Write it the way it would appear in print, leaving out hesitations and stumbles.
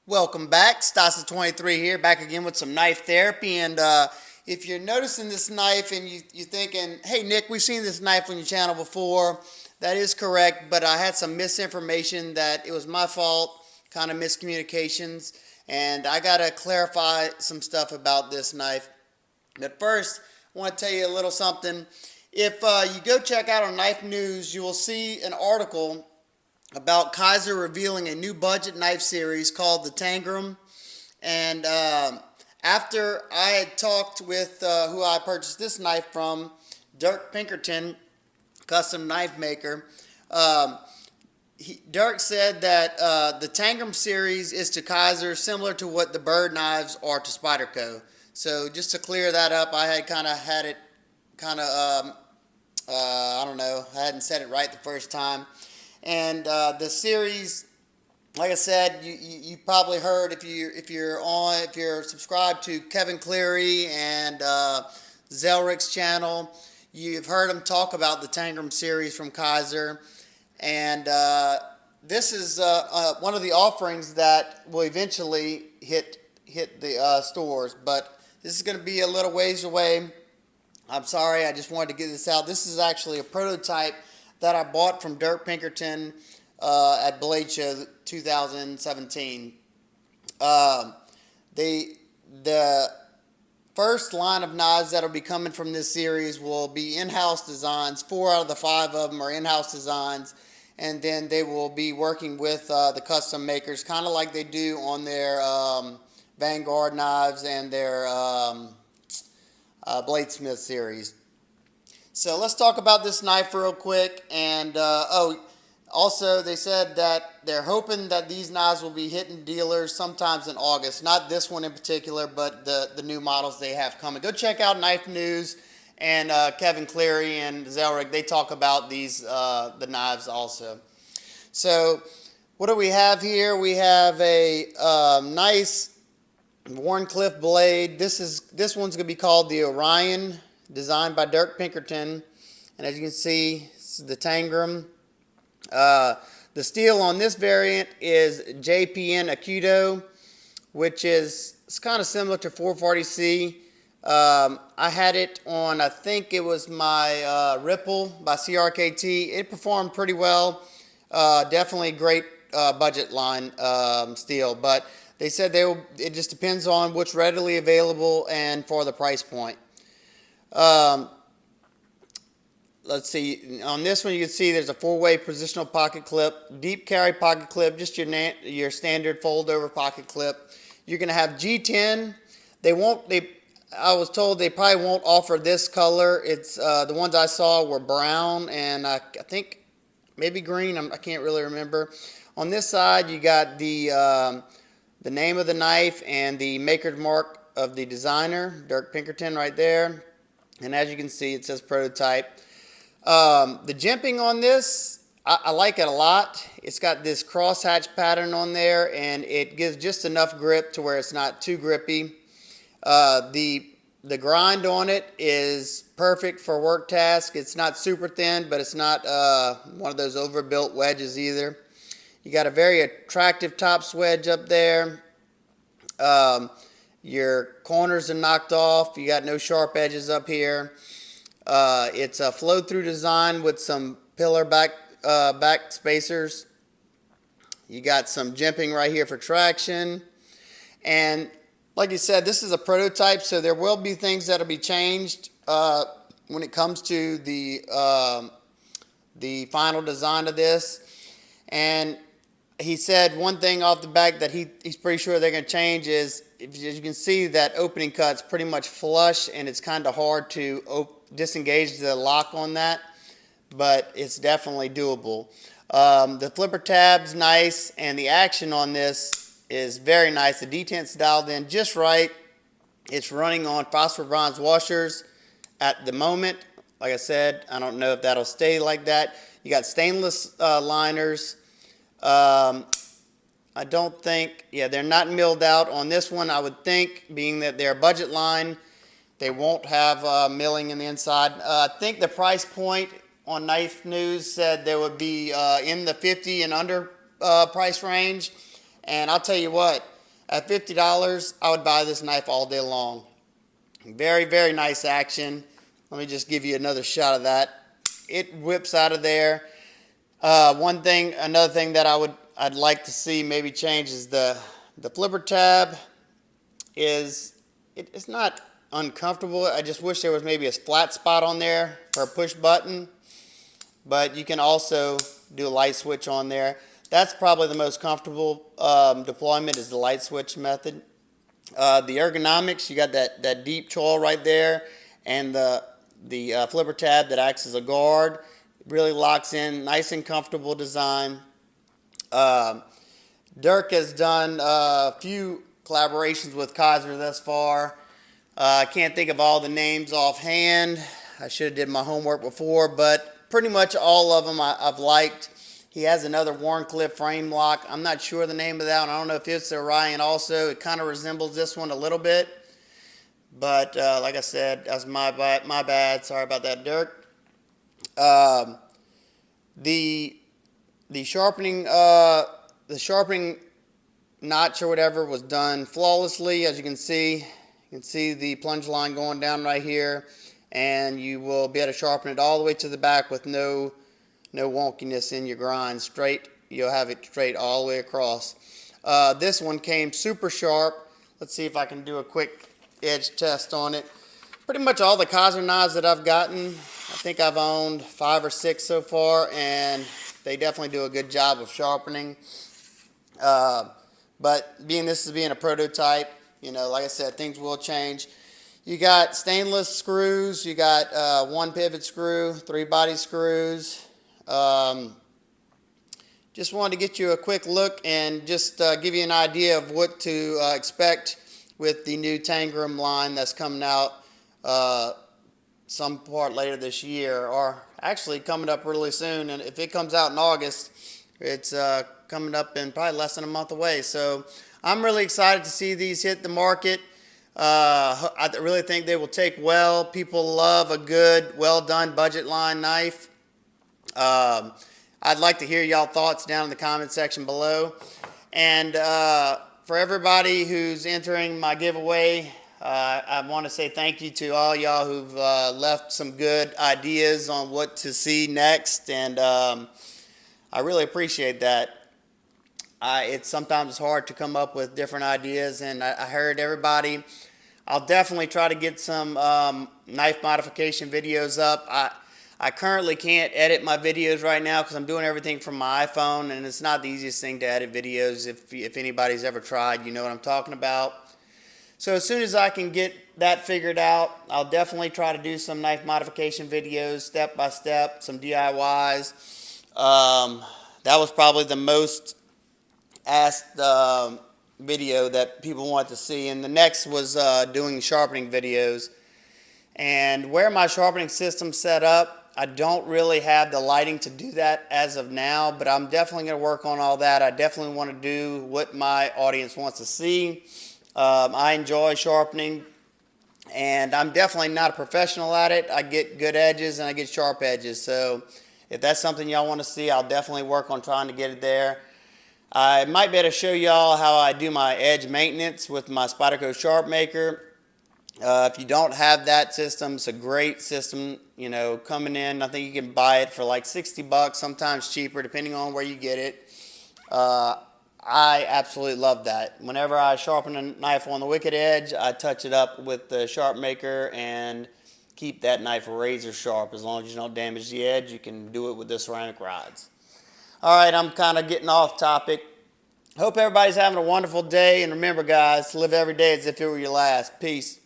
Welcome back. Stasa23 here, back again with some knife therapy. And if you're noticing this knife and you're thinking, hey, Nick, we've seen this knife on your channel before, that is correct, but I had some misinformation that it was my fault, kind of miscommunications, and I got to clarify some stuff about this knife. But first, I want to tell you a little something. If you go check out on Knife News, you will see an article about Kizer revealing a new budget knife series called the Tangram. And after I had talked with who I purchased this knife from, Dirk Pinkerton, custom knife maker, Dirk said that the Tangram series is to Kizer similar to what the Bird knives are to Spyderco. So just to clear that up, I had had it I don't know, I hadn't said it right the first time. And the series, like I said, you probably heard if you're subscribed to Kevin Cleary and Zelrick's channel, you've heard him talk about the Tangram series from Kizer. And this is one of the offerings that will eventually hit the stores, but this is going to be a little ways away. I'm sorry, I just wanted to get this out. This is actually a prototype that I bought from Dirk Pinkerton at Blade Show 2017. The first line of knives that will be coming from this series will be in-house designs. 4 out of the 5 of them are in-house designs, and then they will be working with the custom makers, kind of like they do on their Vanguard knives and their Bladesmith series. So let's talk about this knife real quick. And also they said that they're hoping that these knives will be hitting dealers sometimes in August. Not this one in particular, but the new models they have coming. Go check out Knife News and Kevin Cleary and Zelrick. They talk about these the knives also. So what do we have here? We have a nice Warncliffe blade. This one's going to be called the Orion, designed by Dirk Pinkerton, and as you can see, this is the Tangram. The steel on this variant is JPN Acuto, which is kind of similar to 440C. I had it on, I think it was my Ripple by CRKT. It performed pretty well. Definitely great budget line steel, but they said it just depends on what's readily available and for the price point. Let's see, on this one you can see there's a 4-way positional pocket clip, deep carry pocket clip, just your standard fold over pocket clip. You're going to have G10. I was told they probably won't offer this color. It's the ones I saw were brown and I think maybe green. I can't really remember. On this side you got the name of the knife and the maker's mark of the designer, Dirk Pinkerton, right there. And as you can see, it says prototype. The jimping on this, I like it a lot. It's got this crosshatch pattern on there, and it gives just enough grip to where it's not too grippy. The grind on it is perfect for work task. It's not super thin, but it's not one of those overbuilt wedges either. You got a very attractive top swedge up there. Your corners are knocked off. You got no sharp edges up here. It's a flow-through design with some pillar back spacers. You got some jimping right here for traction. And like you said, this is a prototype, so there will be things that will be changed when it comes to the final design of this. And he said one thing off the back that he's pretty sure they're going to change is, as you can see, that opening cut's pretty much flush, and it's kind of hard to disengage the lock on that, but it's definitely doable. The flipper tab's nice, and the action on this is very nice. The detent's dialed in just right. It's running on phosphor bronze washers at the moment. Like I said, I don't know if that'll stay like that. You got stainless liners. I don't think, they're not milled out on this one. I would think, being that they're a budget line, they won't have milling in the inside. I think the price point on Knife News said they would be in the 50 and under price range. And I'll tell you what, At $50, I would buy this knife all day long. Very, very nice action. Let me just give you another shot of that. It whips out of there. Another thing that I'd like to see maybe change is the flipper tab. It's not uncomfortable. I just wish there was maybe a flat spot on there for a push button. But you can also do a light switch on there. That's probably the most comfortable deployment is the light switch method. The ergonomics, you got that deep choil right there, and the flipper tab that acts as a guard. Really locks in, nice and comfortable design. Dirk has done a few collaborations with Kizer thus far. I can't think of all the names offhand. I should have did my homework before, but pretty much all of them I've liked. He has another Warncliffe frame lock. I'm not sure the name of that one. I don't know if it's the Orion also. It kind of resembles this one a little bit. But like I said, that's my bad. Sorry about that, Dirk. The sharpening notch or whatever was done flawlessly. As you can see the plunge line going down right here, and you will be able to sharpen it all the way to the back with no wonkiness in your grind. Straight, you'll have it straight all the way across. This one came super sharp. Let's see if I can do a quick edge test on it. Pretty much all the Kizer knives that I've gotten, I think I've owned 5 or 6 so far, and they definitely do a good job of sharpening. But being a prototype, like I said, things will change. You got stainless screws. You got 1 pivot screw, 3 body screws. Just wanted to get you a quick look and just give you an idea of what to expect with the new Tangram line that's coming out some part later this year, or actually coming up really soon. And if it comes out in August, it's coming up in probably less than a month away. So I'm really excited to see these hit the market. I really think they will take well. People love a good, well-done budget line knife. I'd like to hear y'all thoughts down in the comment section below. And for everybody who's entering my giveaway, I want to say thank you to all y'all who've left some good ideas on what to see next, and I really appreciate that. It's sometimes hard to come up with different ideas, and I heard everybody. I'll definitely try to get some knife modification videos up. I currently can't edit my videos right now because I'm doing everything from my iPhone, and it's not the easiest thing to edit videos. If anybody's ever tried, you know what I'm talking about. So as soon as I can get that figured out, I'll definitely try to do some knife modification videos, step by step, some DIYs. That was probably the most asked video that people want to see, and the next was doing sharpening videos. And where my sharpening system's set up, I don't really have the lighting to do that as of now, but I'm definitely going to work on all that. I definitely want to do what my audience wants to see. I enjoy sharpening, and I'm definitely not a professional at it. I get good edges and I get sharp edges, so if that's something y'all want to see, I'll definitely work on trying to get it there. I might be able to show y'all how I do my edge maintenance with my Spyderco Sharp Maker. If you don't have that system, it's a great system, coming in. I think you can buy it for like $60, sometimes cheaper, depending on where you get it. I absolutely love that. Whenever I sharpen a knife on the wicked edge, I touch it up with the Sharp Maker and keep that knife razor sharp. As long as you don't damage the edge, you can do it with the ceramic rods. All right, I'm kind of getting off topic. Hope everybody's having a wonderful day, and remember, guys, to live every day as if it were your last. Peace.